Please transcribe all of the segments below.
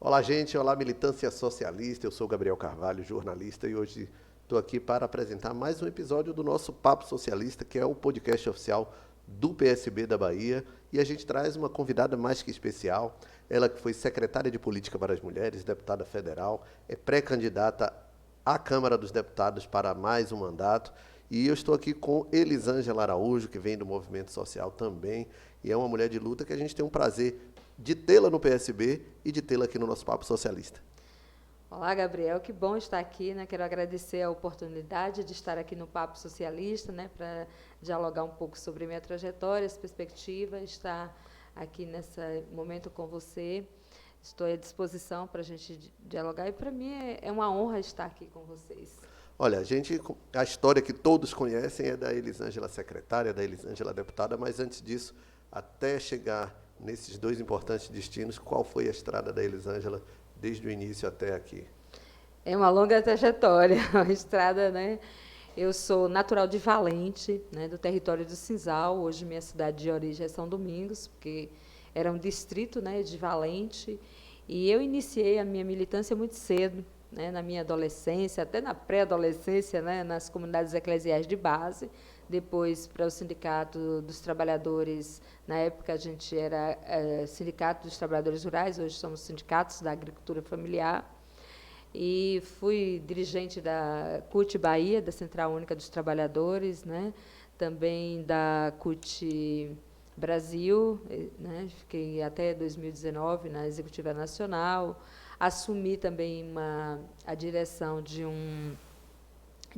Olá, gente. Olá, militância socialista. Eu sou Gabriel Carvalho, jornalista, e hoje estou aqui para apresentar mais um episódio do nosso Papo Socialista, que é o podcast oficial do PSB da Bahia. E a gente traz uma convidada mais que especial. Ela que foi secretária de Política para as Mulheres, deputada federal, é pré-candidata à Câmara dos Deputados para mais um mandato. E eu estou aqui com Elisângela Araújo, que vem do movimento social também, e é uma mulher de luta que a gente tem um prazer de tê-la no PSB e de tê-la aqui no nosso Papo Socialista. Olá, Gabriel, que bom estar aqui, né? Quero agradecer a oportunidade de estar aqui no Papo Socialista, né? Para dialogar um pouco sobre minha trajetória, as perspectivas, estar aqui nesse momento com você. Estou à disposição para a gente dialogar e, para mim, é uma honra estar aqui com vocês. Olha, a história que todos conhecem é da Elisângela secretária, da Elisângela deputada, mas antes disso, até chegar nesses dois importantes destinos, qual foi a estrada da Elisângela desde o início até aqui? É uma longa trajetória, uma estrada, né? Eu sou natural de Valente, né, do território do Cinzal. Hoje minha cidade de origem é São Domingos, porque era um distrito, né, de Valente. E eu iniciei a minha militância muito cedo, né, na minha adolescência, até na pré-adolescência, né, nas comunidades eclesiais de base, depois para o Sindicato dos Trabalhadores. Na época a gente era Sindicato dos Trabalhadores Rurais, hoje somos Sindicatos da Agricultura Familiar. E fui dirigente da CUT Bahia, da Central Única dos Trabalhadores, né, também da CUT Brasil, né, fiquei até 2019 na Executiva Nacional. Assumi também a direção de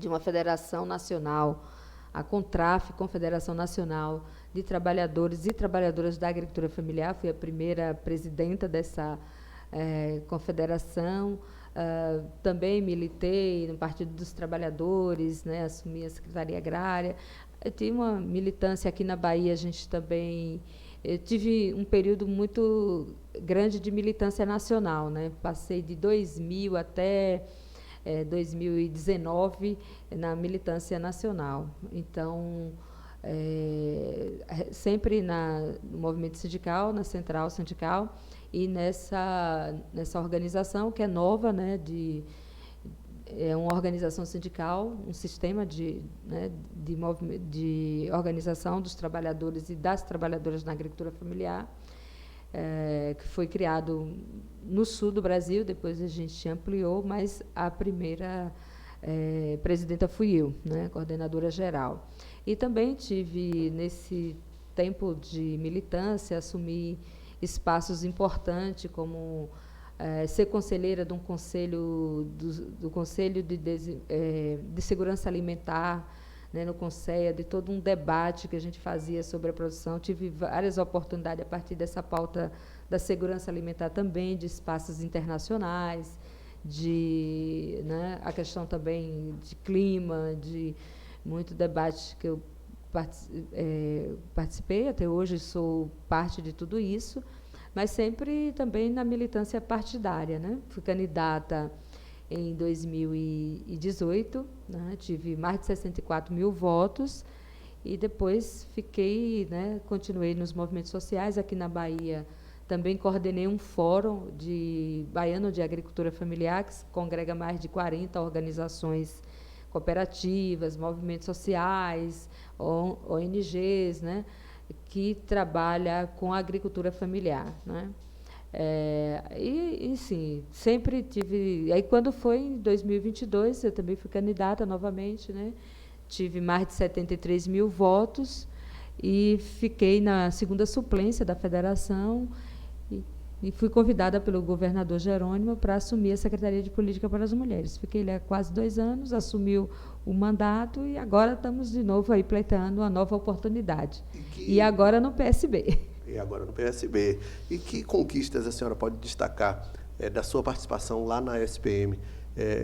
uma federação nacional, a CONTRAF, Confederação Nacional de Trabalhadores e Trabalhadoras da Agricultura Familiar. Fui a primeira presidenta dessa confederação. Também militei no Partido dos Trabalhadores, né, assumi a Secretaria Agrária. Eu tive uma militância aqui na Bahia, a gente também... Eu tive um período muito grande de militância nacional, né? Passei de 2000 até 2019 na militância nacional. Então, sempre no movimento sindical, na central sindical, e nessa organização que é nova, né, é uma organização sindical, um sistema de organização dos trabalhadores e das trabalhadoras na agricultura familiar, que foi criado no sul do Brasil. Depois a gente ampliou, mas a primeira presidenta fui eu, né, coordenadora geral. E também tive, nesse tempo de militância, assumi espaços importantes, como ser conselheira de um conselho do Conselho de Segurança Alimentar, né, no Conselho, de todo um debate que a gente fazia sobre a produção. Tive várias oportunidades a partir dessa pauta da segurança alimentar também, de espaços internacionais, né, a questão também de clima, de muito debate que eu participei, até hoje sou parte de tudo isso, mas sempre também na militância partidária, né? Fui candidata em 2018, né? Tive mais de 64 mil votos, e depois continuei nos movimentos sociais aqui na Bahia. Também coordenei um fórum baiano de agricultura familiar, que congrega mais de 40 organizações cooperativas, movimentos sociais, ONGs, né, que trabalha com a agricultura familiar, né. Sim, sempre tive... Aí, quando foi em 2022, eu também fui candidata novamente, né, tive mais de 73 mil votos e fiquei na segunda suplência da federação, e fui convidada pelo governador Jerônimo para assumir a Secretaria de Política para as Mulheres. Fiquei lá há quase 2 anos, assumiu o mandato, e agora estamos de novo aí pleiteando uma nova oportunidade. E agora no PSB. E agora no PSB. E que conquistas a senhora pode destacar da sua participação lá na SPM?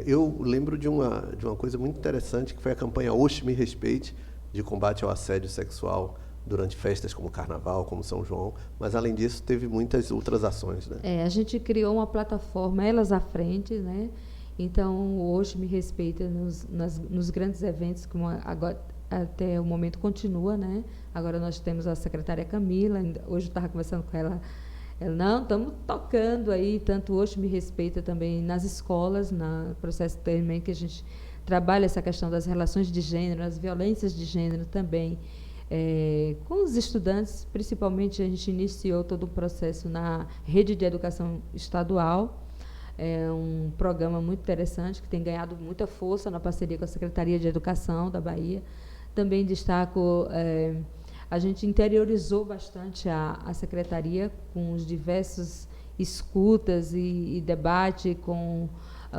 Eu lembro de uma coisa muito interessante, que foi a campanha Oxe Me Respeite, de combate ao assédio sexual durante festas como Carnaval, como São João, mas, além disso, teve muitas outras ações, né? A gente criou uma plataforma, Elas à Frente, né? Então, hoje me respeita nos grandes eventos, como agora, até o momento continua, né? Agora nós temos a secretária Camila, hoje eu estava conversando com ela, Ela, não, estamos tocando aí, tanto hoje me respeita também nas escolas, no processo também que a gente trabalha essa questão das relações de gênero, as violências de gênero também. Com os estudantes, principalmente, a gente iniciou todo um processo na rede de educação estadual, um programa muito interessante, que tem ganhado muita força na parceria com a Secretaria de Educação da Bahia. Também destaco, a gente interiorizou bastante a Secretaria com os diversos escutas e debate com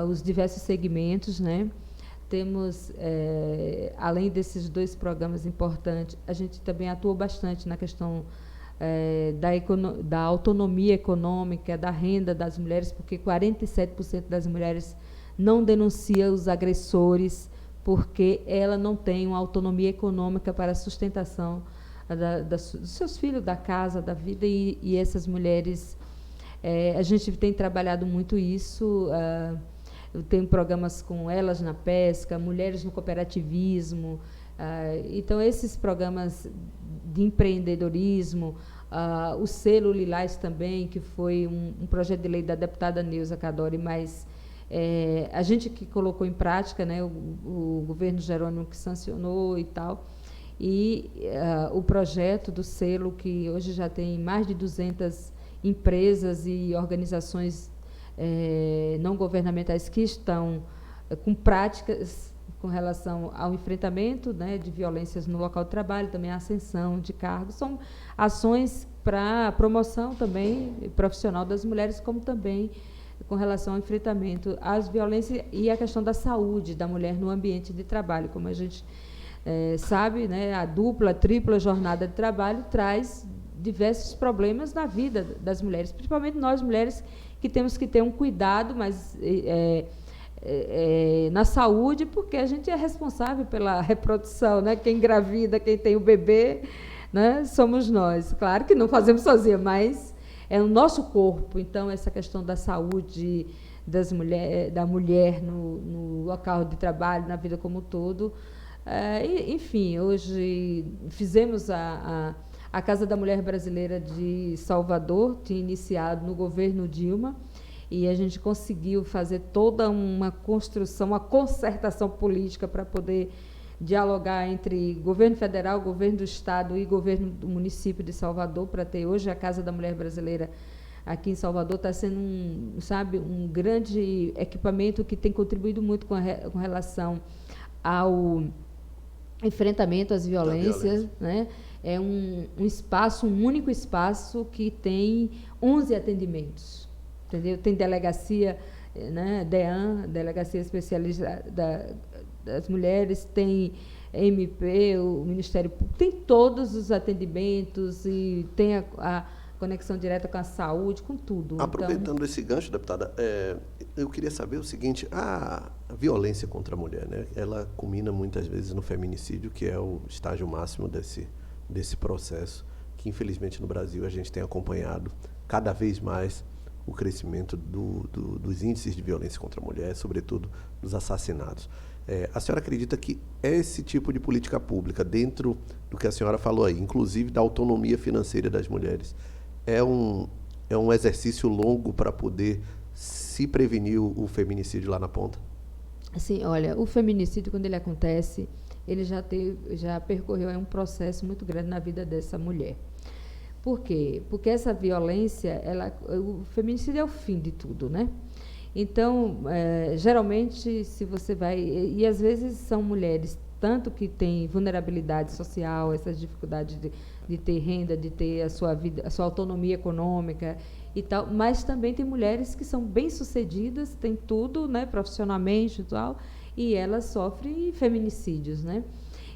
os diversos segmentos, né? Temos, além desses 2 programas importantes, a gente também atuou bastante na questão da autonomia econômica, da renda das mulheres, porque 47% das mulheres não denunciam os agressores porque ela não tem uma autonomia econômica para a sustentação dos seus filhos, da casa, da vida, e essas mulheres, a gente tem trabalhado muito isso. Eu tenho programas com elas na pesca, mulheres no cooperativismo. Então, esses programas de empreendedorismo, o selo Lilás também, que foi um projeto de lei da deputada Neuza Cadori, mas a gente que colocou em prática, né, o governo Jerônimo que sancionou e tal, e o projeto do selo, que hoje já tem mais de 200 empresas e organizações não governamentais que estão com práticas com relação ao enfrentamento, né, de violências no local de trabalho, também a ascensão de cargos. São ações para a promoção também profissional das mulheres, como também com relação ao enfrentamento às violências e a questão da saúde da mulher no ambiente de trabalho. Como a gente sabe, né, a dupla, tripla jornada de trabalho traz diversos problemas na vida das mulheres, principalmente nós mulheres que temos que ter um cuidado, mas na saúde, porque a gente é responsável pela reprodução, né? Quem engravida, quem tem o bebê, né? Somos nós. Claro que não fazemos sozinha, mas é o nosso corpo. Então, essa questão da saúde da mulher no local de trabalho, na vida como um todo. Enfim, hoje fizemos a Casa da Mulher Brasileira de Salvador, tinha iniciado no governo Dilma, e a gente conseguiu fazer toda uma construção, uma concertação política para poder dialogar entre governo federal, governo do estado e governo do município de Salvador, para ter hoje a Casa da Mulher Brasileira aqui em Salvador. Está sendo um grande equipamento que tem contribuído muito com relação ao enfrentamento às violências, né? É um único espaço que tem 11 atendimentos. Entendeu? Tem delegacia, né, DEAN, Delegacia Especialista das Mulheres, tem MP, o Ministério Público, tem todos os atendimentos e tem a conexão direta com a saúde, com tudo. Aproveitando então, esse gancho, deputada, eu queria saber o seguinte: a violência contra a mulher, né, ela culmina muitas vezes no feminicídio, que é o estágio máximo desse processo, que infelizmente no Brasil a gente tem acompanhado cada vez mais o crescimento dos índices de violência contra a mulher, sobretudo dos assassinatos. A senhora acredita que esse tipo de política pública, dentro do que a senhora falou aí, inclusive da autonomia financeira das mulheres, é um exercício longo para poder se prevenir o feminicídio lá na ponta? Assim, olha, o feminicídio, quando ele acontece, ele já percorreu um processo muito grande na vida dessa mulher. Por quê? Porque essa violência, o feminicídio é o fim de tudo, né? Então, geralmente, se você vai... E, às vezes, são mulheres, tanto que têm vulnerabilidade social, essas dificuldades de ter renda, de ter a sua vida, a sua autonomia econômica e tal, mas também tem mulheres que são bem-sucedidas, têm tudo, né, profissionalmente e tal, e elas sofrem feminicídios, né?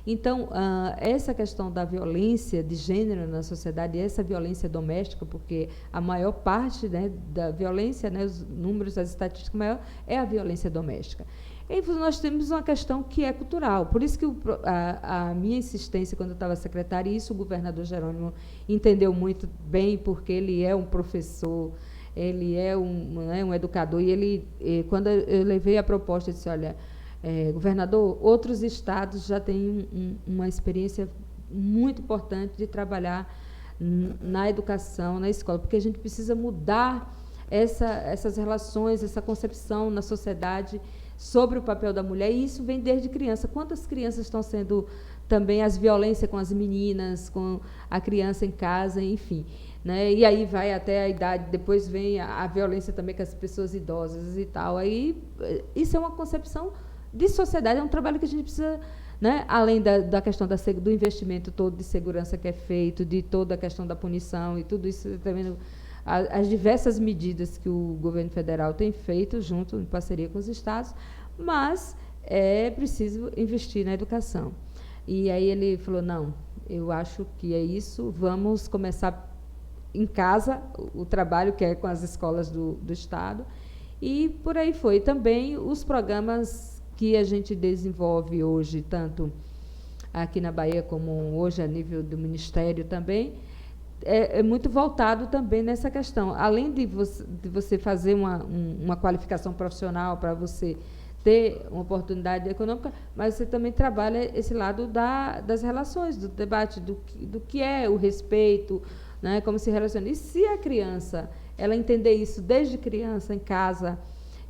Então, essa questão da violência de gênero na sociedade, essa violência doméstica, porque a maior parte, né, da violência, né, os números, as estatísticas maior, é a violência doméstica. E nós temos uma questão que é cultural. Por isso que a minha insistência, quando eu estava secretária, e isso o governador Jerônimo entendeu muito bem, porque ele é um professor, ele é um educador, e quando eu levei a proposta, eu disse, olha... governador, outros estados já têm uma experiência muito importante de trabalhar na educação, na escola, porque a gente precisa mudar essas relações, essa concepção na sociedade sobre o papel da mulher, e isso vem desde criança. Quantas crianças estão sendo também as violências com as meninas, com a criança em casa, enfim, né? E aí vai até a idade, depois vem a violência também com as pessoas idosas e tal. Aí isso é uma concepção de sociedade, é um trabalho que a gente precisa, né? Além da questão do investimento todo de segurança que é feito, de toda a questão da punição e tudo isso, também as diversas medidas que o governo federal tem feito, junto, em parceria com os estados, mas é preciso investir na educação. E aí ele falou, não, eu acho que é isso, vamos começar em casa o trabalho que é com as escolas do estado, e por aí foi. Também os programas que a gente desenvolve hoje, tanto aqui na Bahia como hoje a nível do Ministério também, é muito voltado também nessa questão. Além de você fazer uma qualificação profissional para você ter uma oportunidade econômica, mas você também trabalha esse lado das relações, do debate, do que é o respeito, né, como se relaciona. E se a criança ela entender isso desde criança, em casa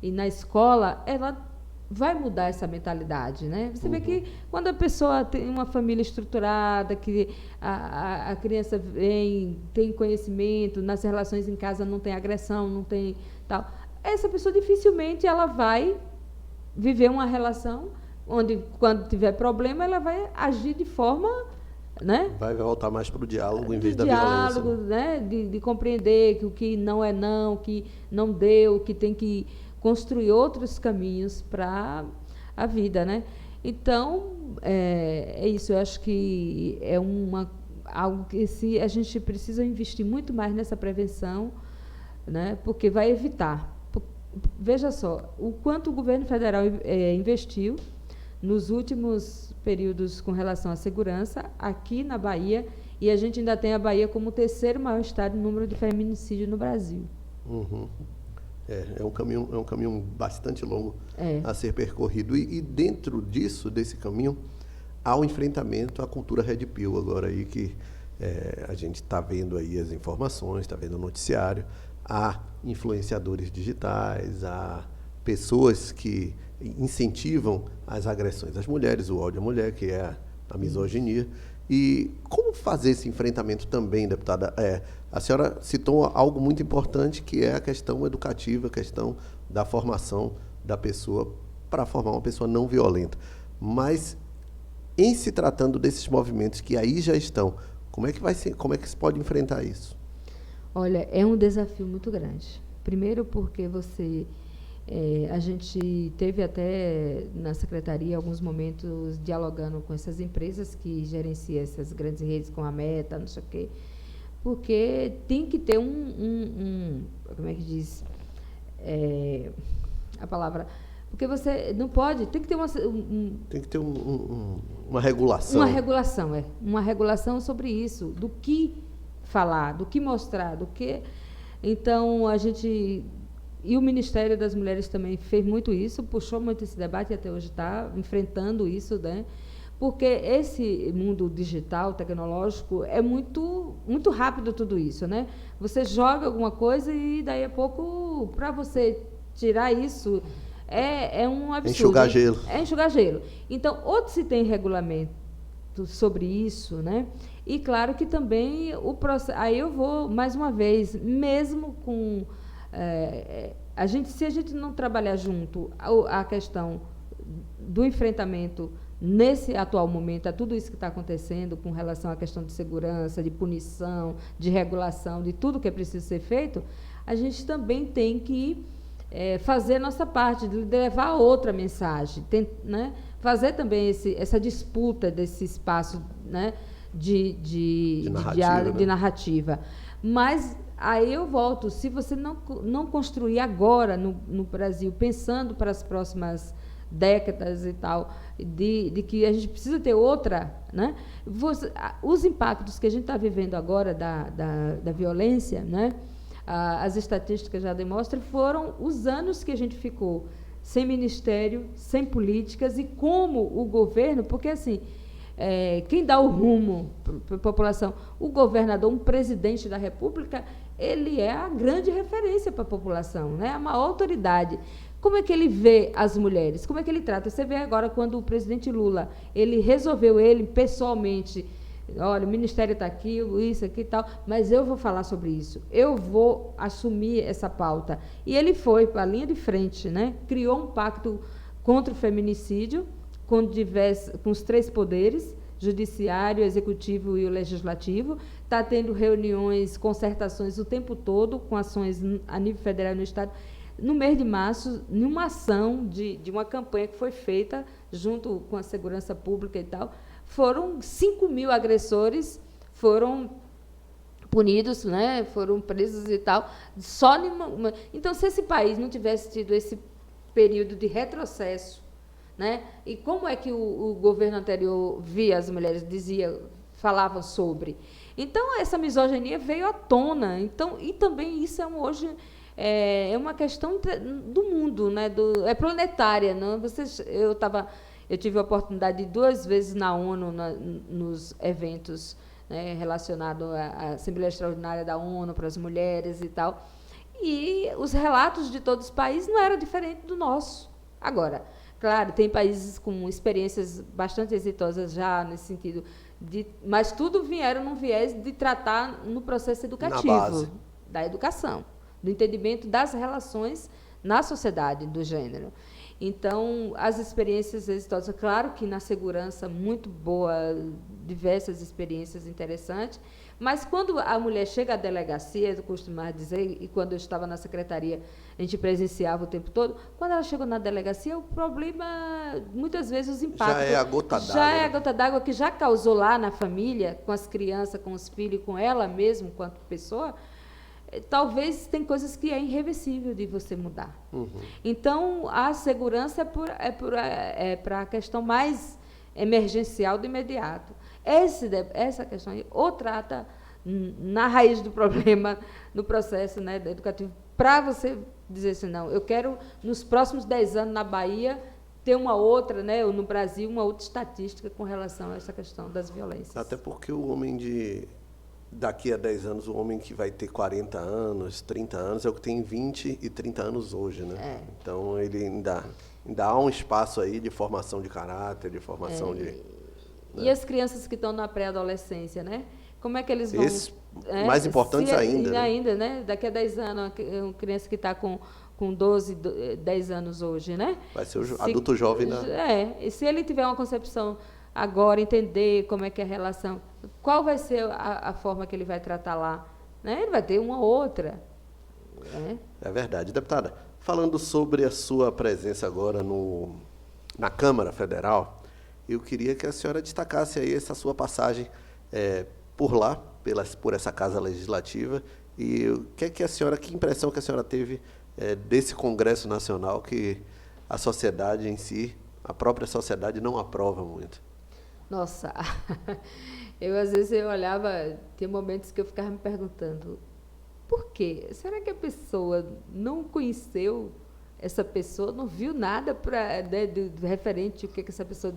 e na escola, ela vai mudar essa mentalidade, né? Você vê que quando a pessoa tem uma família estruturada, que a criança tem conhecimento, nas relações em casa não tem agressão, não tem tal, essa pessoa dificilmente ela vai viver uma relação onde, quando tiver problema, ela vai agir de forma, né? Vai voltar mais para o diálogo em vez da violência. Diálogo, né? De compreender que o que não é não, que não deu, que tem que construir outros caminhos para a vida, né? Então, é isso. Eu acho que é algo que a gente precisa investir muito mais nessa prevenção, né? Porque vai evitar. Veja só, o quanto o governo federal investiu nos últimos períodos com relação à segurança aqui na Bahia, e a gente ainda tem a Bahia como o terceiro maior estado em número de feminicídio no Brasil. Uhum. É um caminho bastante longo a ser percorrido. E dentro desse caminho, há o enfrentamento à cultura Red Pill agora aí, que a gente está vendo aí as informações, está vendo o noticiário, há influenciadores digitais, há pessoas que incentivam as agressões às mulheres, o ódio à mulher, que é a misoginia. E como fazer esse enfrentamento também, deputada? A senhora citou algo muito importante, que é a questão educativa, a questão da formação da pessoa para formar uma pessoa não violenta. Mas, em se tratando desses movimentos que aí já estão, como é que se pode enfrentar isso? Olha, é um desafio muito grande. Primeiro porque a gente teve até na secretaria alguns momentos dialogando com essas empresas que gerenciam essas grandes redes, com a Meta, não sei o quê, porque tem que ter como é que diz a palavra? Porque você não pode, tem que ter tem que ter uma regulação. Uma regulação sobre isso, do que falar, do que mostrar, do que... Então, e o Ministério das Mulheres também fez muito isso, puxou muito esse debate e até hoje está enfrentando isso, né? Porque esse mundo digital, tecnológico, é muito, muito rápido tudo isso, né? Você joga alguma coisa e, daí a pouco, para você tirar isso, é um absurdo. Enxugar gelo. É enxugar gelo. Então, ou se tem regulamento sobre isso, né? E, claro, que também o processo... Aí eu vou, mais uma vez, mesmo com... se a gente não trabalhar junto a questão do enfrentamento nesse atual momento, a tudo isso que está acontecendo com relação à questão de segurança, de punição, de regulação, de tudo que é preciso ser feito, a gente também tem que fazer a nossa parte, de levar outra mensagem, né? Fazer também essa disputa desse espaço, né? de narrativa. Mas aí eu volto, se você não construir agora no Brasil, pensando para as próximas décadas e tal, de que a gente precisa ter outra, né? Os impactos que a gente está vivendo agora da violência, né? As estatísticas já demonstram, foram os anos que a gente ficou sem ministério, sem políticas, e como o governo, porque assim, quem dá o rumo para a população? O governador, um presidente da República, ele é a grande referência para a população, né? A maior autoridade. Como é que ele vê as mulheres? Como é que ele trata? Você vê agora quando o presidente Lula, ele resolveu pessoalmente, olha, o ministério está aqui, isso aqui e tal, mas eu vou falar sobre isso, eu vou assumir essa pauta. E ele foi para a linha de frente, né? Criou um pacto contra o feminicídio, com os 3 poderes, judiciário, executivo e o legislativo, está tendo reuniões, concertações o tempo todo, com ações a nível federal e no Estado. No mês de março, numa ação de uma campanha que foi feita junto com a segurança pública e tal, foram 5.000 agressores, foram punidos, né, foram presos e tal. Então, se esse país não tivesse tido esse período de retrocesso, né, e como é que o governo anterior via as mulheres, falavam sobre? Então, essa misoginia veio à tona. Então, e também isso hoje é uma questão do mundo, né, é planetária. Não? Eu tive a oportunidade de 2 vezes na ONU, nos eventos, né, relacionados à Assembleia Extraordinária da ONU para as mulheres e tal, e os relatos de todos os países não eram diferentes do nosso. Agora, claro, tem países com experiências bastante exitosas já nesse sentido, mas tudo vieram num viés de tratar no processo educativo, da educação, do entendimento das relações na sociedade do gênero. Então, as experiências exitosas, claro que na segurança, muito boa, diversas experiências interessantes, mas quando a mulher chega à delegacia, eu costumava dizer, e quando eu estava na secretaria, a gente presenciava o tempo todo, quando ela chegou na delegacia, o problema, muitas vezes, os impactos... Já é a gota d'água. Já é a gota d'água que já causou lá na família, com as crianças, com os filhos, com ela mesmo, quanto pessoa. Talvez tem coisas que é irreversível de você mudar. Uhum. Então, a segurança é para a questão mais emergencial do imediato. Essa questão aí, ou trata na raiz do problema, no processo, né, educativo, para você dizer assim, não, eu quero, nos próximos 10 anos, na Bahia, ter uma outra, né, ou no Brasil, uma outra estatística com relação a essa questão das violências. Até porque o homem daqui a 10 anos, o homem que vai ter 40 anos, 30 anos, é o que tem 20 e 30 anos hoje, né? Então, ele ainda há um espaço aí de formação de caráter, de formação de... E as crianças que estão na pré-adolescência, né? Como é que eles vão... mais importantes ainda. Ainda, né? Daqui a 10 anos, uma criança que está com 12, 10 anos hoje, né? Vai ser o adulto jovem, né? E se ele tiver uma concepção agora, entender como é que é a relação, qual vai ser a forma que ele vai tratar lá? Né? Ele vai ter uma outra. Né? É verdade. Deputada, falando sobre a sua presença agora na Câmara Federal, eu queria que a senhora destacasse aí essa sua passagem por lá, por essa Casa Legislativa, e que impressão que a senhora teve desse Congresso Nacional que a sociedade em si, a própria sociedade, não aprova muito. Nossa, às vezes eu olhava, tinha momentos que eu ficava me perguntando, por quê? Será que a pessoa não conheceu essa pessoa, não viu nada do referente, o que essa pessoa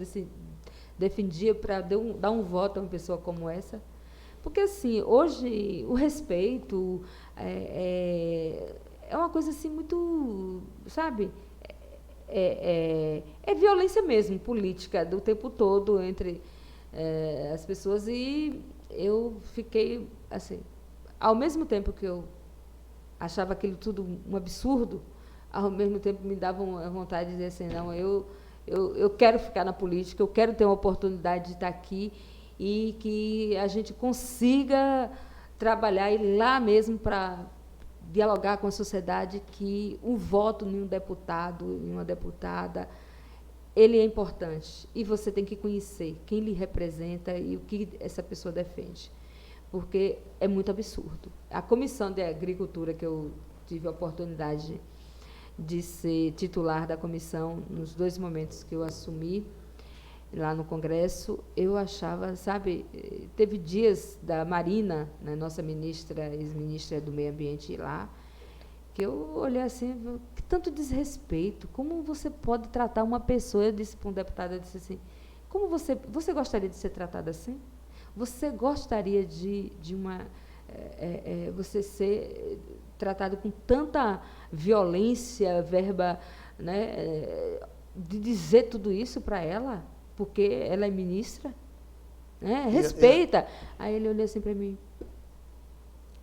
defendia para dar um voto a uma pessoa como essa? Porque, assim, hoje, o respeito é uma coisa, assim, muito, sabe... É violência mesmo, política, do tempo todo entre as pessoas. E eu fiquei, assim, ao mesmo tempo que eu achava aquilo tudo um absurdo, ao mesmo tempo me dava uma vontade de dizer assim, não, eu quero ficar na política, eu quero ter uma oportunidade de estar aqui e que a gente consiga trabalhar e ir lá mesmo para dialogar com a sociedade, que o voto em um deputado, em uma deputada, ele é importante. E você tem que conhecer quem lhe representa e o que essa pessoa defende. Porque é muito absurdo. A Comissão de Agricultura, que eu tive a oportunidade de ser titular da comissão, nos 2 momentos que eu assumi, lá no Congresso, eu achava, sabe, teve dias da Marina, né, nossa ministra, ex-ministra do Meio Ambiente lá, que eu olhei assim, que tanto desrespeito, como você pode tratar uma pessoa, eu disse para um deputado, eu disse assim, Como você gostaria de ser tratada assim? Você gostaria de você ser tratado com tanta violência, né, de dizer tudo isso para ela, porque ela é ministra? Né? Respeita. Aí ele olhou assim para mim,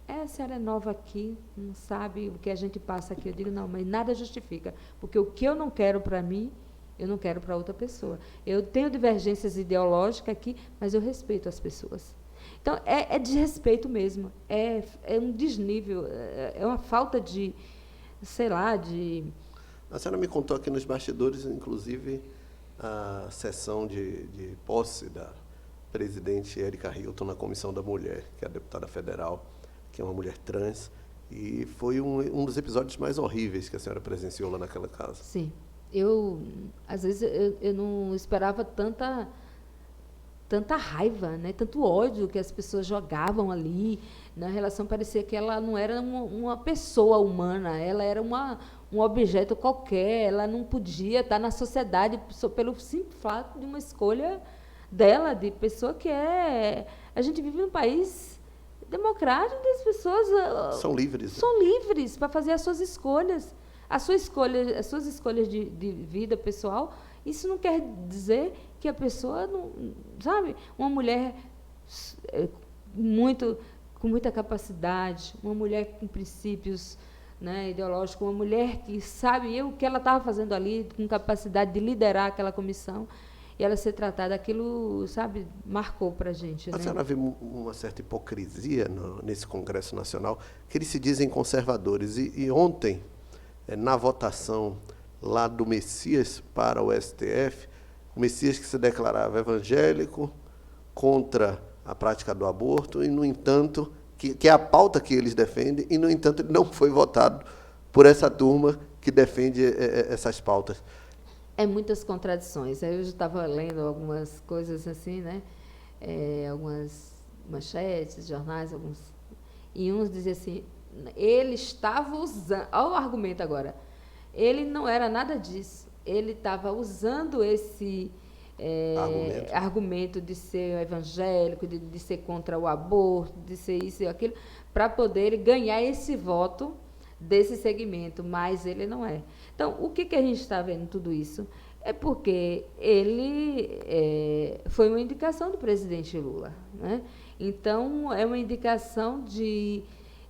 a senhora é nova aqui, não sabe o que a gente passa aqui. Eu digo, não, mas nada justifica, porque o que eu não quero para mim, eu não quero para outra pessoa. Eu tenho divergências ideológicas aqui, mas eu respeito as pessoas. Então, é desrespeito mesmo, é um desnível, é uma falta de, sei lá, de... A senhora me contou aqui nos bastidores, inclusive, a sessão de posse da presidente Érica Hilton na Comissão da Mulher, que é a deputada federal, que é uma mulher trans, e foi um dos episódios mais horríveis que a senhora presenciou lá naquela casa. Sim. Às vezes, eu não esperava tanta raiva, né? Tanto ódio que as pessoas jogavam ali. Na relação, parecia que ela não era uma pessoa humana, ela era um objeto qualquer, ela não podia estar na sociedade pelo simples fato de uma escolha dela, de pessoa que é... A gente vive num país democrático, onde as pessoas são livres. São livres para fazer as suas escolhas. As suas escolhas de vida pessoal, isso não quer dizer que a pessoa não... Sabe? Uma mulher com muita capacidade, uma mulher com princípios, né, ideológicos, uma mulher que sabe o que ela estava fazendo ali, com capacidade de liderar aquela comissão, e ela ser tratada, aquilo, sabe, marcou para a gente. A senhora vê uma certa hipocrisia nesse Congresso Nacional, que eles se dizem conservadores. E ontem, na votação lá do Messias para o STF, o Messias que se declarava evangélico, contra a prática do aborto, e, no entanto, que é a pauta que eles defendem, e, no entanto, ele não foi votado por essa turma que defende essas pautas. Muitas contradições. Eu já estava lendo algumas coisas assim, né? Algumas manchetes, jornais, e uns diziam assim, ele estava usando... Olha o argumento agora. Ele não era nada disso. Ele estava usando esse argumento de ser evangélico, de ser contra o aborto, de ser isso e aquilo, para poder ganhar esse voto desse segmento, mas ele não é. Então, o que a gente está vendo tudo isso? É porque ele foi uma indicação do presidente Lula, né? Então, é uma indicação de...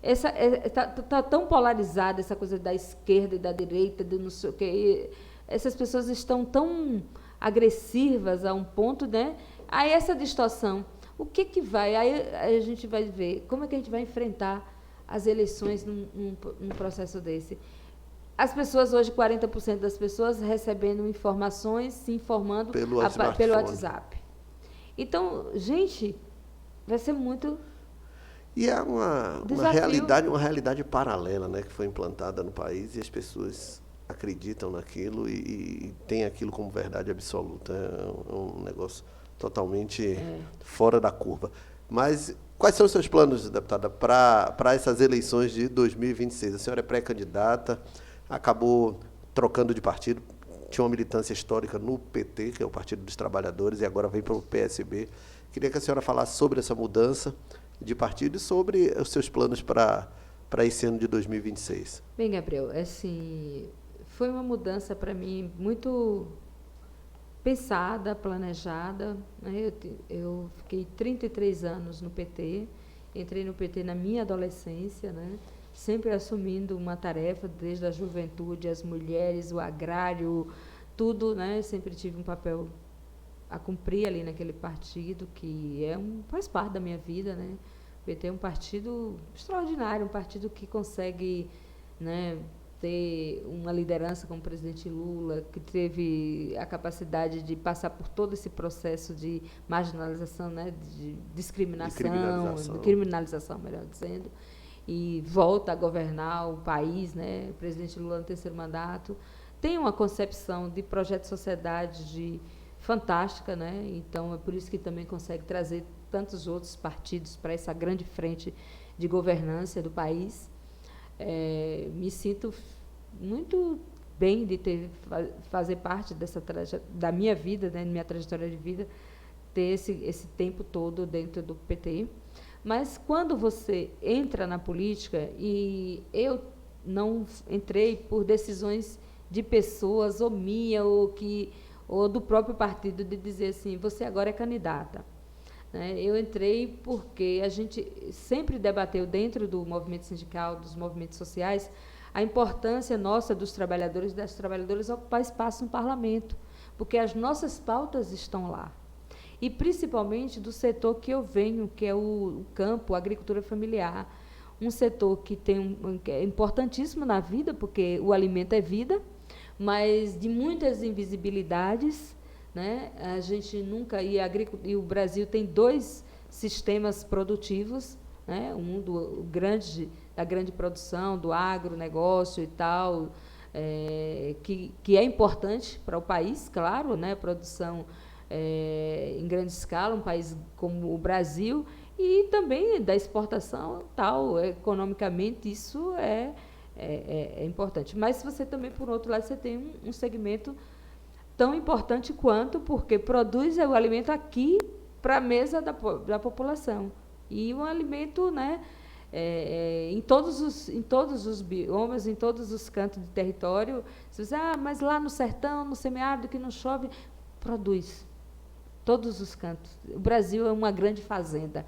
Está tão polarizada essa coisa da esquerda e da direita, de não sei o quê. Essas pessoas estão tão agressivas a um ponto, né? Aí essa distorção. O que vai? Aí a gente vai ver como é que a gente vai enfrentar as eleições num processo desse. As pessoas hoje, 40% das pessoas recebendo informações, se informando pelo WhatsApp. Então, gente, vai ser muito... E é uma realidade paralela, né, que foi implantada no país, e as pessoas acreditam naquilo e têm aquilo como verdade absoluta. É um negócio totalmente fora da curva. Mas quais são os seus planos, deputada, para essas eleições de 2026? A senhora é pré-candidata, acabou trocando de partido, tinha uma militância histórica no PT, que é o Partido dos Trabalhadores, e agora vem para o PSB. Queria que a senhora falasse sobre essa mudança de partido e sobre os seus planos para esse ano de 2026. Bem, Gabriel, assim, foi uma mudança para mim muito pensada, planejada, né? Eu fiquei 33 anos no PT, entrei no PT na minha adolescência, né? Sempre assumindo uma tarefa, desde a juventude, as mulheres, o agrário, tudo, né? Sempre tive um papel a cumprir ali naquele partido, que faz parte da minha vida, né? O PT é um partido extraordinário, um partido que consegue, né, ter uma liderança como o presidente Lula, que teve a capacidade de passar por todo esse processo de marginalização, né, de discriminação, de criminalização, melhor dizendo, e volta a governar o país, né? O presidente Lula no terceiro mandato tem uma concepção de projeto de sociedade fantástica, né? Então é por isso que também consegue trazer tantos outros partidos para essa grande frente de governança do país. Me sinto muito bem de fazer parte da minha vida, né, minha trajetória de vida, ter esse tempo todo dentro do PT. Mas quando você entra na política, e eu não entrei por decisões de pessoas, ou minha, ou do próprio partido, de dizer assim, você agora é candidata. Né? Eu entrei porque a gente sempre debateu dentro do movimento sindical, dos movimentos sociais, a importância nossa dos trabalhadores e das trabalhadoras ocupar espaço no parlamento, porque as nossas pautas estão lá. E, principalmente, do setor que eu venho, que é o campo, a agricultura familiar, um setor que que é importantíssimo na vida, porque o alimento é vida, mas de muitas invisibilidades, né? A gente nunca... E o Brasil tem 2 sistemas produtivos, né? Um da grande produção, do agronegócio e tal, que é importante para o país, claro, né? Produção em grande escala, um país como o Brasil, e também da exportação tal, economicamente, isso é importante. Mas você também, por outro lado, você tem um segmento tão importante quanto, porque produz o alimento aqui para a mesa da população. E um alimento, né, em todos os biomas, em todos os cantos de território. Você diz, mas lá no sertão, no semiárido, que não chove, produz. Todos os cantos. O Brasil é uma grande fazenda.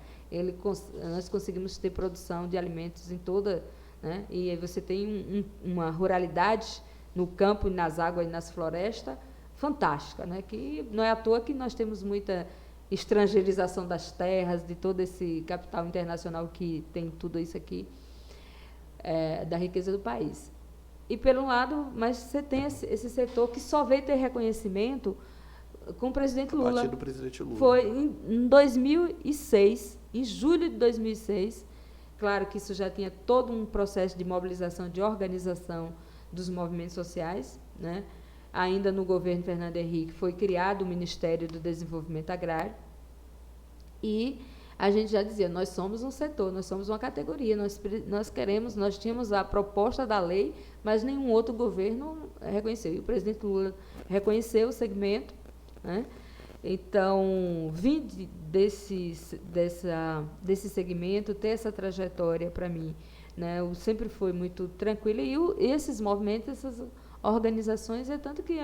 Nós conseguimos ter produção de alimentos em toda... Né? E aí você tem uma ruralidade no campo, nas águas e nas florestas, fantástica, né? Que não é à toa que nós temos muita estrangeirização das terras, de todo esse capital internacional que tem tudo isso aqui, da riqueza do país. E, pelo lado, mas você tem esse setor que só veio ter reconhecimento com o presidente Lula. A partir do presidente Lula. Foi em 2006, em julho de 2006. Claro que isso já tinha todo um processo de mobilização, de organização dos movimentos sociais, né? Ainda no governo Fernando Henrique foi criado o Ministério do Desenvolvimento Agrário, e a gente já dizia, nós somos um setor, nós somos uma categoria, nós tínhamos a proposta da lei, mas nenhum outro governo reconheceu. E o presidente Lula reconheceu o segmento, né? Então, vim desse segmento, ter essa trajetória para mim, né? Eu sempre fui muito tranquila, e esses movimentos, essas organizações, é tanto que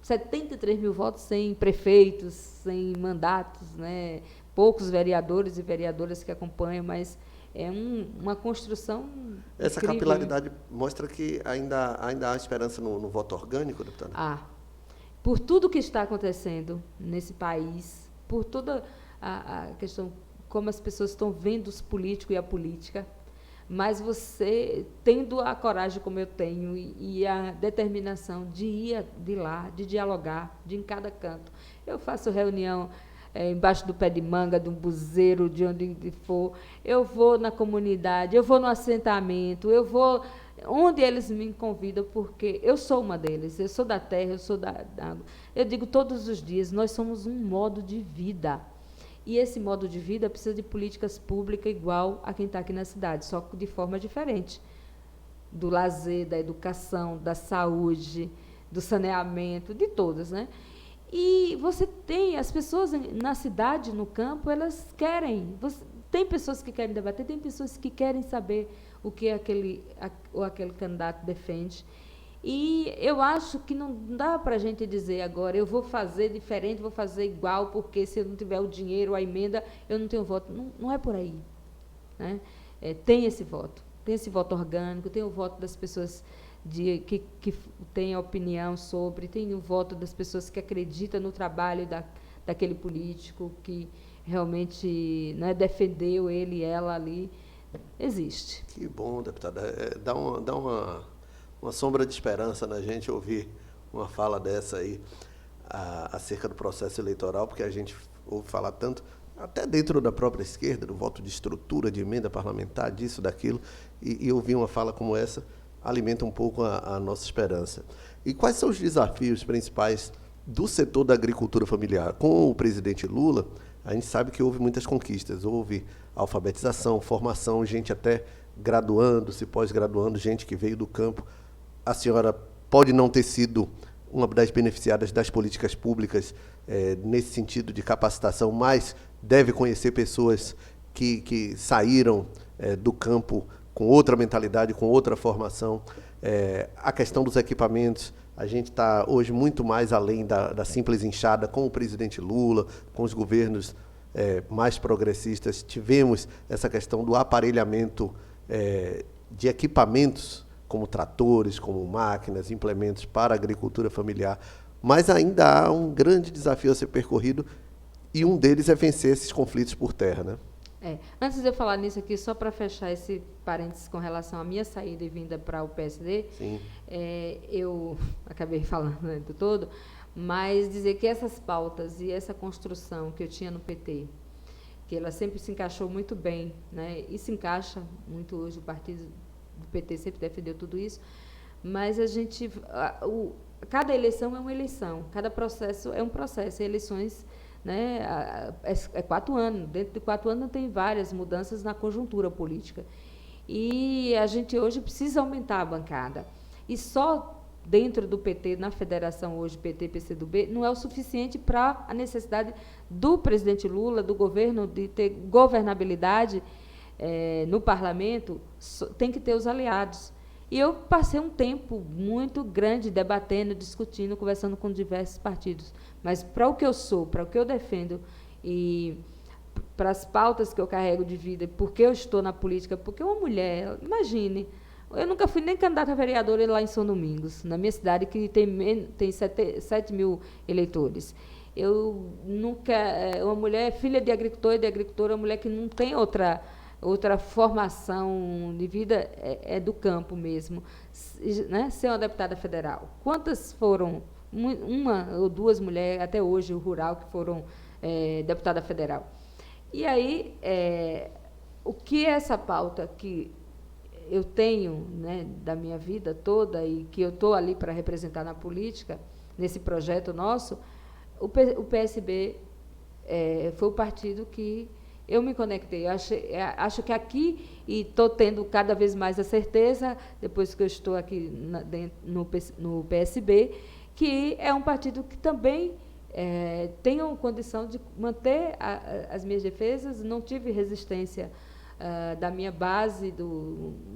73 mil votos sem prefeitos, sem mandatos, né? Poucos vereadores e vereadoras que acompanham, mas é uma construção Essa incrível. capilaridade mostra que ainda há esperança no voto orgânico, deputada? Por tudo que está acontecendo nesse país, por toda a questão, como as pessoas estão vendo os políticos e a política, mas você, tendo a coragem como eu tenho e a determinação de ir de lá, de dialogar, de ir em cada canto. Eu faço reunião embaixo do pé de manga, de um buzeiro, de onde for. Eu vou na comunidade, eu vou no assentamento, eu vou onde eles me convidam, porque eu sou uma deles, eu sou da terra, eu sou da água. Eu digo todos os dias, nós somos um modo de vida. E esse modo de vida precisa de políticas públicas igual a quem está aqui na cidade, só de forma diferente. Do lazer, da educação, da saúde, do saneamento, de todas, né? E você tem, as pessoas na cidade, no campo, elas querem, tem pessoas que querem debater, tem pessoas que querem saber o que aquele candidato defende. E eu acho que não dá para a gente dizer agora, eu vou fazer diferente, vou fazer igual, porque se eu não tiver o dinheiro, a emenda, eu não tenho voto. Não é por aí, né? Tem esse voto orgânico, tem o voto das pessoas que têm opinião sobre, tem o voto das pessoas que acreditam no trabalho daquele político, que realmente, né, defendeu ele e ela ali. Existe. Que bom, deputada. Dá uma sombra de esperança na gente ouvir uma fala dessa aí acerca do processo eleitoral, porque a gente ouve falar tanto, até dentro da própria esquerda, do voto de estrutura, de emenda parlamentar, disso, daquilo, e ouvir uma fala como essa alimenta um pouco a nossa esperança. E quais são os desafios principais do setor da agricultura familiar? Com o presidente Lula, a gente sabe que houve muitas conquistas, houve alfabetização, formação, gente até graduando-se, pós-graduando, gente que veio do campo. a senhora pode não ter sido uma das beneficiadas das políticas públicas nesse sentido de capacitação, mas deve conhecer pessoas que saíram do campo com outra mentalidade, com outra formação. A questão dos equipamentos, a gente está hoje muito mais além da simples enxada com o presidente Lula, com os governos mais progressistas. Tivemos essa questão do aparelhamento de equipamentos, como tratores, como máquinas, implementos para a agricultura familiar, mas ainda há um grande desafio a ser percorrido, e um deles é vencer esses conflitos por terra, né? Antes de eu falar nisso aqui, só para fechar esse parênteses com relação à minha saída e vinda para o PSD, eu acabei falando, né, do todo, mas dizer que essas pautas e essa construção que eu tinha no PT, que ela sempre se encaixou muito bem, né, e se encaixa muito hoje, o partido do PT sempre defendeu tudo isso, mas a gente, cada eleição é uma eleição, cada processo é um processo, e eleições, né, é 4 anos, dentro de 4 anos tem várias mudanças na conjuntura política. E a gente hoje precisa aumentar a bancada. E só dentro do PT, na federação hoje, PT, PCdoB, não é o suficiente para a necessidade do presidente Lula, do governo, de ter governabilidade no parlamento, tem que ter os aliados. E eu passei um tempo muito grande debatendo, discutindo, conversando com diversos partidos. Mas para o que eu sou, para o que eu defendo e para as pautas que eu carrego de vida, porque eu estou na política, porque uma mulher, imagine, eu nunca fui nem candidata a vereadora lá em São Domingos, na minha cidade, que tem 7 mil eleitores. Eu nunca, uma mulher filha de agricultor e de agricultora, uma mulher que não tem outra formação de vida, é do campo mesmo, né? Ser uma deputada federal. Quantas foram, uma ou duas mulheres, até hoje, o rural, que foram deputada federal? E aí, o que é essa pauta que eu tenho, né, da minha vida toda e que eu estou ali para representar na política, nesse projeto nosso, o PSB foi o partido que eu me conectei. Acho que aqui, e estou tendo cada vez mais a certeza, depois que eu estou aqui no PSB, que é um partido que também tem a condição de manter as minhas defesas. Não tive resistência da minha base,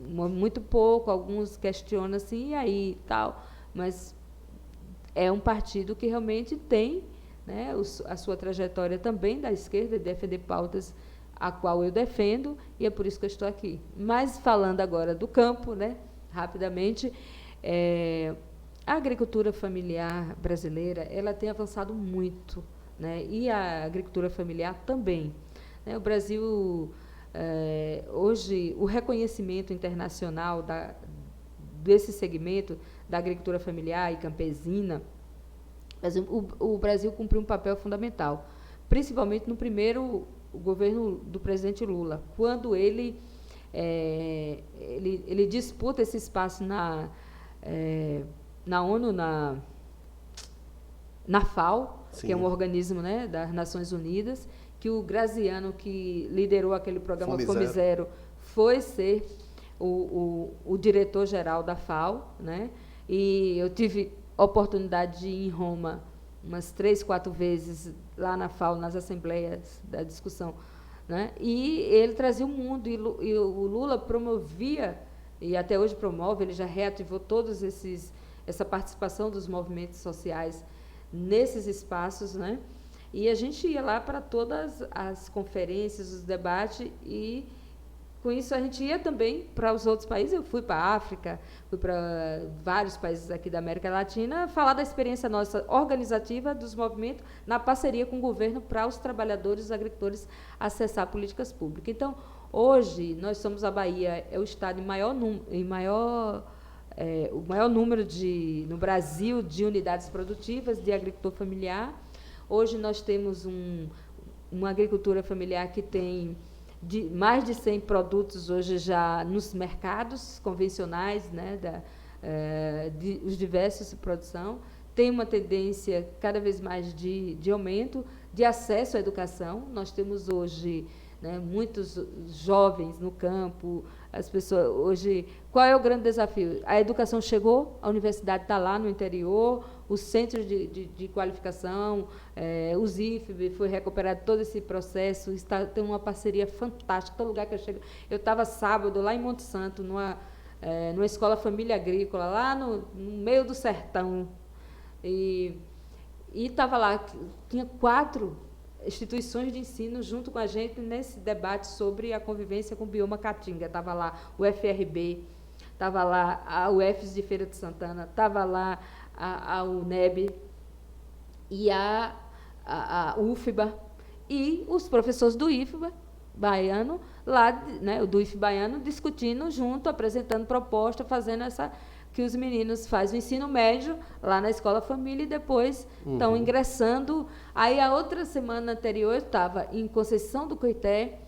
muito pouco, alguns questionam assim, e aí, tal, mas é um partido que realmente tem, né, a sua trajetória também da esquerda, de defender pautas a qual eu defendo, e é por isso que eu estou aqui. Mas, falando agora do campo, né, rapidamente, a agricultura familiar brasileira, ela tem avançado muito, né, e a agricultura familiar também, né? O Brasil, hoje, o reconhecimento internacional desse segmento da agricultura familiar e campesina, o Brasil cumpriu um papel fundamental, principalmente no primeiro governo do presidente Lula, quando ele disputa esse espaço na ONU, na FAO, sim, que é um organismo, né, das Nações Unidas, que o Graziano, que liderou aquele programa Fome Zero, foi ser o diretor-geral da FAO, né? E eu tive oportunidade de ir em Roma umas 3, 4 vezes lá na FAO, nas assembleias da discussão, né? E ele trazia o mundo, e o Lula promovia, e até hoje promove, ele já reativou todos essa participação dos movimentos sociais nesses espaços, né? E a gente ia lá para todas as conferências, os debates, e com isso a gente ia também para os outros países. Eu fui para a África, fui para vários países aqui da América Latina, falar da experiência nossa organizativa dos movimentos na parceria com o governo para os trabalhadores, os agricultores, acessar políticas públicas. Então, hoje, nós somos a Bahia, é o estado o maior número no Brasil de unidades produtivas de agricultor familiar. Hoje nós temos uma agricultura familiar que tem mais de 100 produtos hoje já nos mercados convencionais, né, os diversos de produção. Tem uma tendência cada vez mais de aumento, de acesso à educação. Nós temos hoje, né, muitos jovens no campo, as pessoas hoje. Qual é o grande desafio? A educação chegou, a universidade está lá no interior, os centros de qualificação, os IFB, foi recuperado todo esse processo, tem uma parceria fantástica, todo lugar que eu chego. Eu estava sábado lá em Monte Santo, numa escola família agrícola, lá no meio do sertão, e estava lá, tinha 4 instituições de ensino junto com a gente nesse debate sobre a convivência com o bioma caatinga. Estava lá o FRB, estava lá a UFES de Feira de Santana, estava lá a UNEB e a UFBA, e os professores do IFBA baiano, lá, né, do IFBA baiano, discutindo junto, apresentando proposta, fazendo essa que os meninos fazem o ensino médio lá na Escola Família e depois estão ingressando. Aí, a outra semana anterior, eu estava em Conceição do Coité,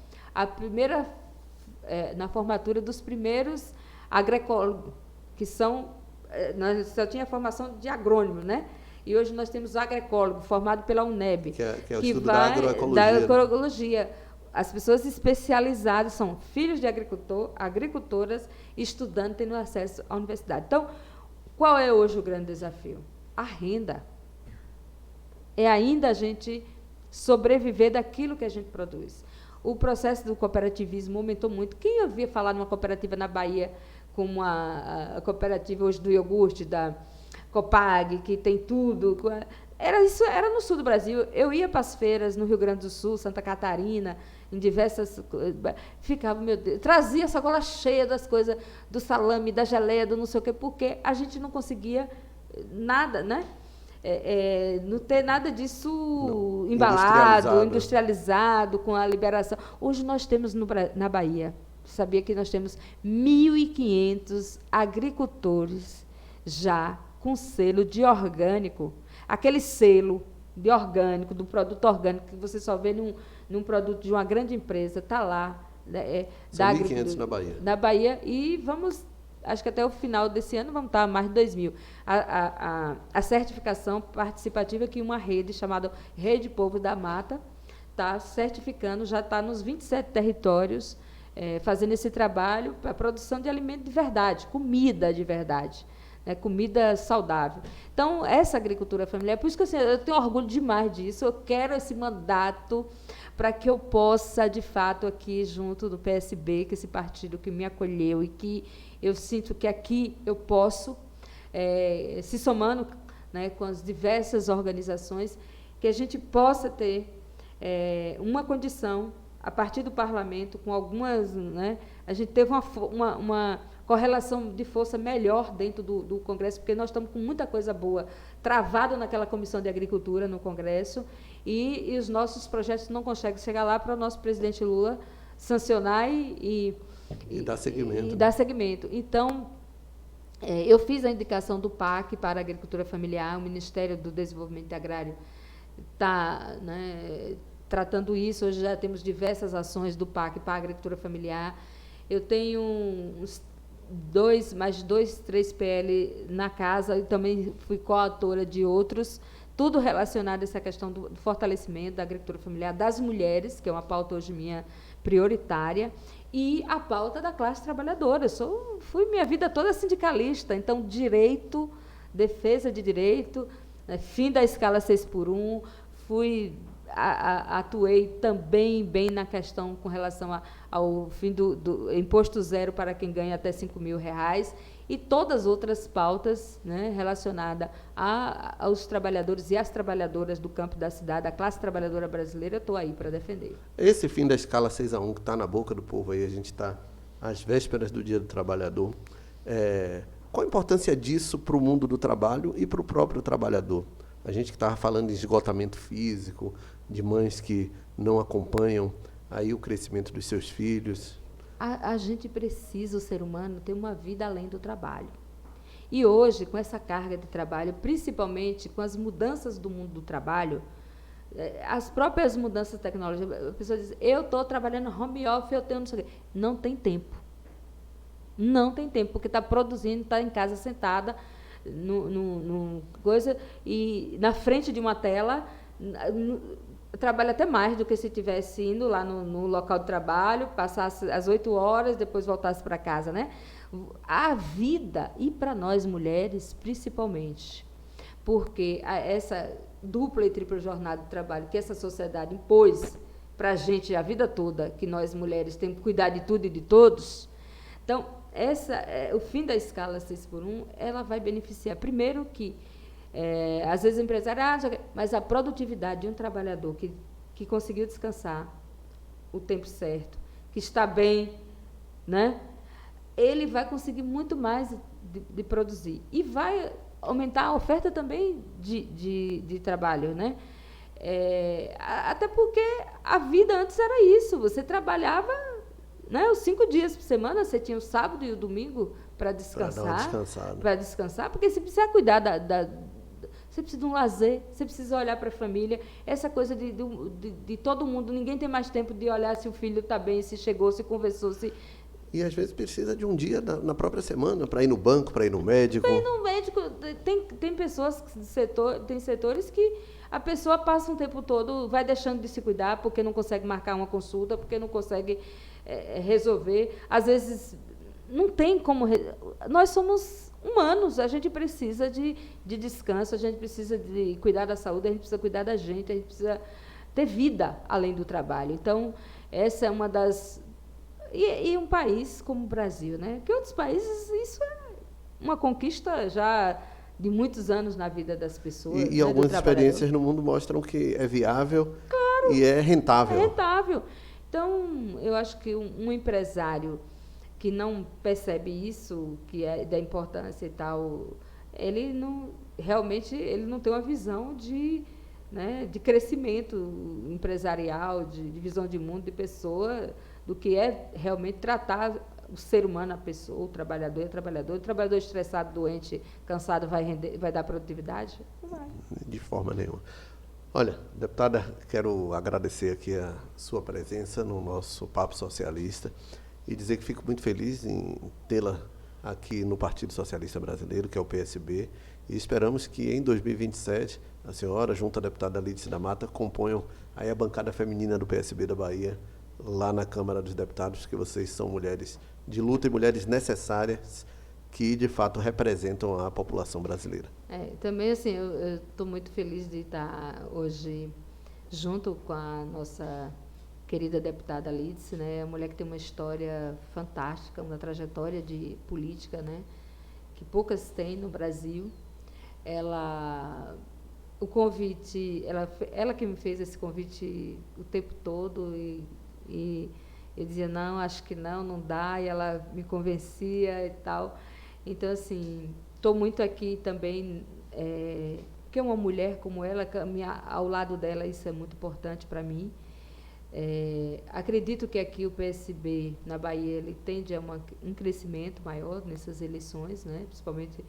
na formatura dos primeiros agroecólogos, que são... nós só tinha formação de agrônomo, né? E hoje nós temos agroecólogo, formado pela UNEB, que é o estudo da agroecologia. Da agroecologia. As pessoas especializadas são filhos de agricultoras, estudantes tendo acesso à universidade. Então, qual é hoje o grande desafio? A renda. É ainda a gente sobreviver daquilo que a gente produz. O processo do cooperativismo aumentou muito. Quem ouvia falar numa cooperativa na Bahia, como a cooperativa hoje do iogurte, da Copag, que tem tudo... Era no sul do Brasil. Eu ia para as feiras no Rio Grande do Sul, Santa Catarina, em diversas... Ficava, meu Deus, trazia a sacola cheia das coisas, do salame, da geleia, do não sei o quê, porque a gente não conseguia nada, né? Não ter nada disso embalado, industrializado, com a liberação. Hoje nós temos na Bahia, sabia que nós temos 1.500 agricultores já com selo de orgânico. Aquele selo de orgânico, do produto orgânico, que você só vê num produto de uma grande empresa, está lá. São 1.500 na Bahia. Na Bahia, e vamos, acho que até o final desse ano vamos estar a mais de 2.000. A certificação participativa, que uma rede chamada Rede Povo da Mata está certificando, já está nos 27 territórios, fazendo esse trabalho para a produção de alimento de verdade, comida de verdade. Comida saudável. Então, essa agricultura familiar, por isso que eu tenho orgulho demais disso, eu quero esse mandato para que eu possa, de fato, aqui junto do PSB, que é esse partido que me acolheu e que eu sinto que aqui eu posso, se somando, né, com as diversas organizações, que a gente possa ter uma condição, a partir do parlamento, com algumas... Né, a gente teve uma correlação de força melhor dentro do Congresso, porque nós estamos com muita coisa boa travada naquela Comissão de Agricultura no Congresso, e os nossos projetos não conseguem chegar lá para o nosso presidente Lula sancionar e dar seguimento. E dar seguimento. Então, eu fiz a indicação do PAC para a Agricultura Familiar, o Ministério do Desenvolvimento Agrário está, né, tratando isso. Hoje já temos diversas ações do PAC para a Agricultura Familiar. Eu tenho mais de 3 PL na casa, e também fui coautora de outros, tudo relacionado a essa questão do fortalecimento da agricultura familiar das mulheres, que é uma pauta hoje minha prioritária, e a pauta da classe trabalhadora. Fui minha vida toda sindicalista, então direito, defesa de direito, fim da escala 6x1, atuei também bem na questão com relação ao fim do imposto zero para quem ganha até R$5.000, e todas as outras pautas, né, relacionadas aos trabalhadores e às trabalhadoras do campo da cidade, a classe trabalhadora brasileira, eu estou aí para defender. Esse fim da escala 6x1 que está na boca do povo aí, a gente está às vésperas do Dia do Trabalhador. Qual a importância disso para o mundo do trabalho e para o próprio trabalhador? A gente que estava falando de esgotamento físico, de mães que não acompanham aí o crescimento dos seus filhos. A gente precisa, o ser humano, ter uma vida além do trabalho. E hoje, com essa carga de trabalho, principalmente com as mudanças do mundo do trabalho, as próprias mudanças tecnológicas, a pessoa diz, eu estou trabalhando home office, eu tenho não sei o quê. Não tem tempo. Não tem tempo, porque está produzindo, está em casa sentada, coisa, e na frente de uma tela, trabalha até mais do que se estivesse indo lá no local de trabalho, passasse as 8 horas, depois voltasse para casa, né? A vida, e para nós mulheres, principalmente, porque essa dupla e tripla jornada de trabalho que essa sociedade impôs para a gente a vida toda, que nós mulheres temos que cuidar de tudo e de todos. Então, o fim da escala 6x1, ela vai beneficiar, primeiro que, às vezes, o empresário, mas a produtividade de um trabalhador que conseguiu descansar o tempo certo, que está bem, né? Ele vai conseguir muito mais de produzir. E vai aumentar a oferta também de trabalho, né? Até porque a vida antes era isso, você trabalhava, né, os 5 dias por semana, você tinha o sábado e o domingo para descansar. Para descansar, porque você precisa cuidar você precisa de um lazer, você precisa olhar para a família, essa coisa de todo mundo, ninguém tem mais tempo de olhar se o filho está bem, se chegou, se conversou, se... E, às vezes, precisa de um dia na própria semana para ir no banco, para ir no médico. Para ir no médico. Tem pessoas, tem setores que a pessoa passa um tempo todo, vai deixando de se cuidar porque não consegue marcar uma consulta, porque não consegue resolver. Às vezes, não tem como... Nós somos humanos, a gente precisa de descanso, a gente precisa de cuidar da saúde, a gente precisa cuidar da gente, a gente precisa ter vida além do trabalho. Então, essa é uma das... E um país como o Brasil, né? Que outros países, isso é uma conquista já de muitos anos na vida das pessoas. E algumas experiências no mundo mostram que é viável, claro, e é rentável. É rentável. Então, eu acho que um empresário que não percebe isso, que é da importância e tal, ele realmente não tem uma visão de crescimento empresarial, de visão de mundo, de pessoa, do que é realmente tratar o ser humano, a pessoa, o trabalhador, o trabalhador estressado, doente, cansado, vai dar produtividade? Não vai. De forma nenhuma. Olha, deputada, quero agradecer aqui a sua presença no nosso Papo Socialista e dizer que fico muito feliz em tê-la aqui no Partido Socialista Brasileiro, que é o PSB, e esperamos que em 2027 a senhora, junto à deputada Lídice da Mata, componham aí a bancada feminina do PSB da Bahia, lá na Câmara dos Deputados, que vocês são mulheres de luta e mulheres necessárias que, de fato, representam a população brasileira. Também, assim, eu estou muito feliz de estar hoje junto com a nossa querida deputada Lídice, né? Uma mulher que tem uma história fantástica, uma trajetória de política, né? Que poucas têm no Brasil. O convite, ela que me fez esse convite o tempo todo e eu dizia, não, acho que não dá, e ela me convencia e tal. Então, assim, estou muito aqui também, porque uma mulher como ela, caminhar ao lado dela, isso é muito importante para mim. Acredito que aqui o PSB, na Bahia, ele tende a um crescimento maior nessas eleições, né, principalmente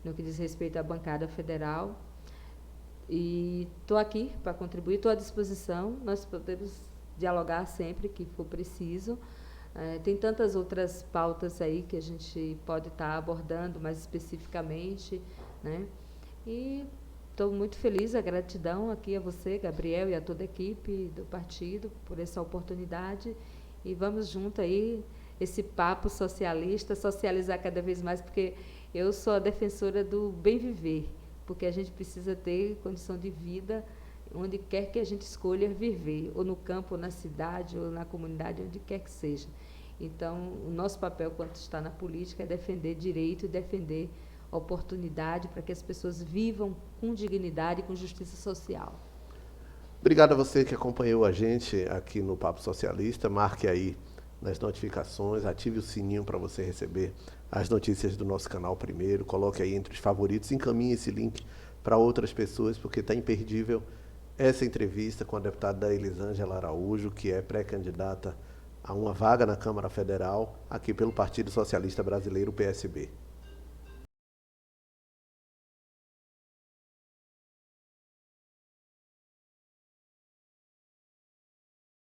no que diz respeito à bancada federal. E estou aqui para contribuir, estou à disposição, nós podemos dialogar sempre que for preciso. Tem tantas outras pautas aí que a gente pode estar abordando mais especificamente, né? E estou muito feliz, a gratidão aqui a você, Gabriel, e a toda a equipe do partido por essa oportunidade. E vamos junto aí, esse papo socialista, socializar cada vez mais, porque eu sou a defensora do bem viver, porque a gente precisa ter condição de vida onde quer que a gente escolha viver, ou no campo, ou na cidade, ou na comunidade, onde quer que seja. Então, o nosso papel, quando está na política, é defender direito e defender oportunidade para que as pessoas vivam com dignidade e com justiça social. Obrigado a você que acompanhou a gente aqui no Papo Socialista. Marque aí nas notificações, ative o sininho para você receber as notícias do nosso canal primeiro, coloque aí entre os favoritos, encaminhe esse link para outras pessoas, porque está imperdível essa entrevista com a deputada Elisângela Araújo, que é pré-candidata a uma vaga na Câmara Federal, aqui pelo Partido Socialista Brasileiro, PSB.